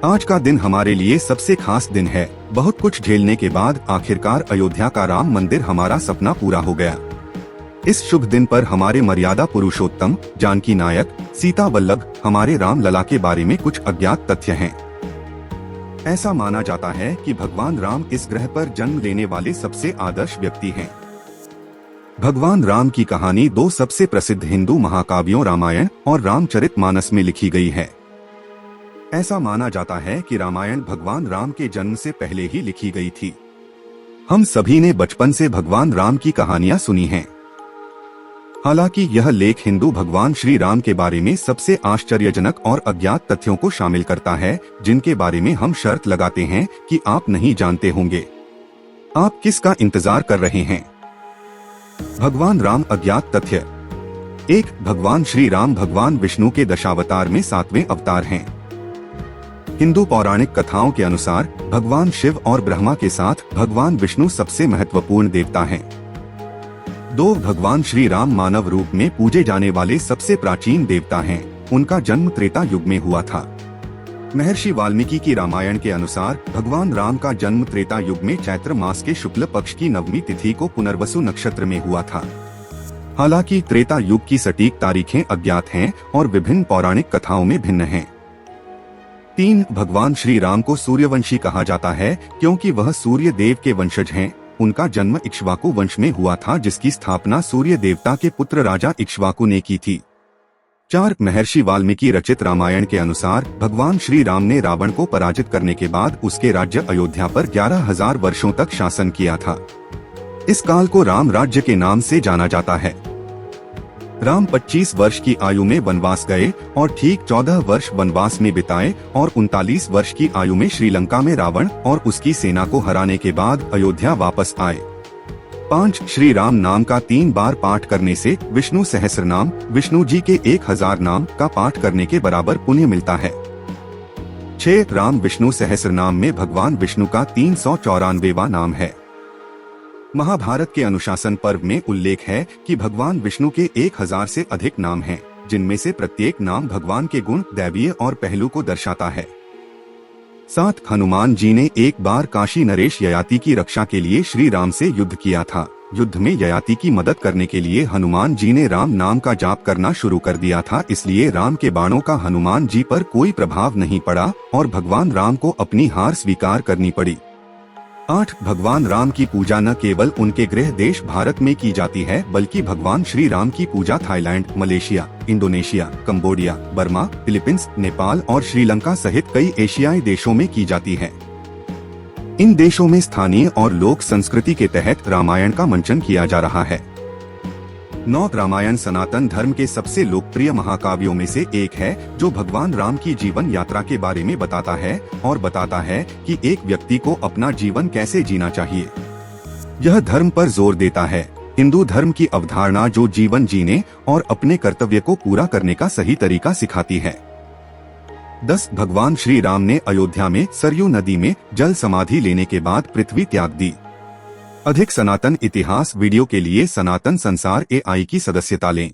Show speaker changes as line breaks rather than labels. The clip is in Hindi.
आज का दिन हमारे लिए सबसे खास दिन है। बहुत कुछ झेलने के बाद आखिरकार अयोध्या का राम मंदिर हमारा सपना पूरा हो गया। इस शुभ दिन पर हमारे मर्यादा पुरुषोत्तम जानकी नायक सीता वल्लभ हमारे राम लला के बारे में कुछ अज्ञात तथ्य हैं। ऐसा माना जाता है कि भगवान राम इस ग्रह पर जन्म लेने वाले सबसे आदर्श व्यक्ति हैं। भगवान राम की कहानी दो सबसे प्रसिद्ध हिंदू महाकाव्यों रामायण और रामचरितमानस में लिखी गई है। ऐसा माना जाता है कि रामायण भगवान राम के जन्म से पहले ही लिखी गई थी। हम सभी ने बचपन से भगवान राम की कहानियां सुनी हैं। हालांकि यह लेख हिंदू भगवान श्री राम के बारे में सबसे आश्चर्यजनक और अज्ञात तथ्यों को शामिल करता है, जिनके बारे में हम शर्त लगाते हैं कि आप नहीं जानते होंगे। आप किसका इंतजार कर रहे हैं? भगवान राम अज्ञात तथ्य। 1. भगवान श्री राम भगवान विष्णु के दशावतार में 7वें अवतार हैं। हिंदू पौराणिक कथाओं के अनुसार भगवान शिव और ब्रह्मा के साथ भगवान विष्णु सबसे महत्वपूर्ण देवता हैं। 2. भगवान श्री राम मानव रूप में पूजे जाने वाले सबसे प्राचीन देवता हैं। उनका जन्म त्रेता युग में हुआ था। महर्षि वाल्मीकि की रामायण के अनुसार भगवान राम का जन्म त्रेता युग में चैत्र मास के शुक्ल पक्ष की 9वीं तिथि को पुनर्वसु नक्षत्र में हुआ था। हालांकि त्रेता युग की सटीक तारीखें अज्ञात हैं और विभिन्न पौराणिक कथाओं में भिन्न हैं। 3. भगवान श्री राम को सूर्यवंशी कहा जाता है क्योंकि वह सूर्य देव के वंशज हैं। उनका जन्म इक्ष्वाकु वंश में हुआ था, जिसकी स्थापना सूर्य देवता के पुत्र राजा इक्ष्वाकु ने की थी। 4. महर्षि वाल्मीकि रचित रामायण के अनुसार भगवान श्री राम ने रावण को पराजित करने के बाद उसके राज्य अयोध्या पर 11,000 वर्षों तक शासन किया था। इस काल को राम राज्य के नाम से जाना जाता है। राम 25 वर्ष की आयु में वनवास गए और ठीक 14 वर्ष वनवास में बिताए और 39 वर्ष की आयु में श्रीलंका में रावण और उसकी सेना को हराने के बाद अयोध्या वापस आए। 5. श्री राम नाम का 3 बार पाठ करने से विष्णु सहस्रनाम विष्णु जी के 1000 नाम का पाठ करने के बराबर पुण्य मिलता है। 6. राम विष्णु सहस्रनाम में भगवान विष्णु का 394वां नाम है। महाभारत के अनुशासन पर्व में उल्लेख है कि भगवान विष्णु के 1000 से अधिक नाम हैं, जिनमें से प्रत्येक नाम भगवान के गुण, दैवीय और पहलू को दर्शाता है। 7. हनुमान जी ने एक बार काशी नरेश ययाति की रक्षा के लिए श्री राम से युद्ध किया था। युद्ध में ययाति की मदद करने के लिए हनुमान जी ने राम नाम का जाप करना शुरू कर दिया था, इसलिए राम के बाणों का हनुमान जी पर कोई प्रभाव नहीं पड़ा और भगवान राम को अपनी हार स्वीकार करनी पड़ी। 8. भगवान राम की पूजा न केवल उनके गृह देश भारत में की जाती है, बल्कि भगवान श्री राम की पूजा Thailand, Malaysia, Indonesia, Cambodia, Burma, Philippines, Nepal और श्रीलंका सहित कई एशियाई देशों में की जाती है। इन देशों में स्थानीय और लोक संस्कृति के तहत रामायण का मंचन किया जा रहा है। 9. रामायण सनातन धर्म के सबसे लोकप्रिय महाकाव्यों में से एक है, जो भगवान राम की जीवन यात्रा के बारे में बताता है और बताता है कि एक व्यक्ति को अपना जीवन कैसे जीना चाहिए। यह धर्म पर जोर देता है, हिंदू धर्म की अवधारणा जो जीवन जीने और अपने कर्तव्य को पूरा करने का सही तरीका सिखाती है। 10. भगवान श्री राम ने अयोध्या में सरयू नदी में जल समाधि लेने के बाद पृथ्वी त्याग दी। अधिक सनातन इतिहास वीडियो के लिए सनातन संसार AI की सदस्यता लें।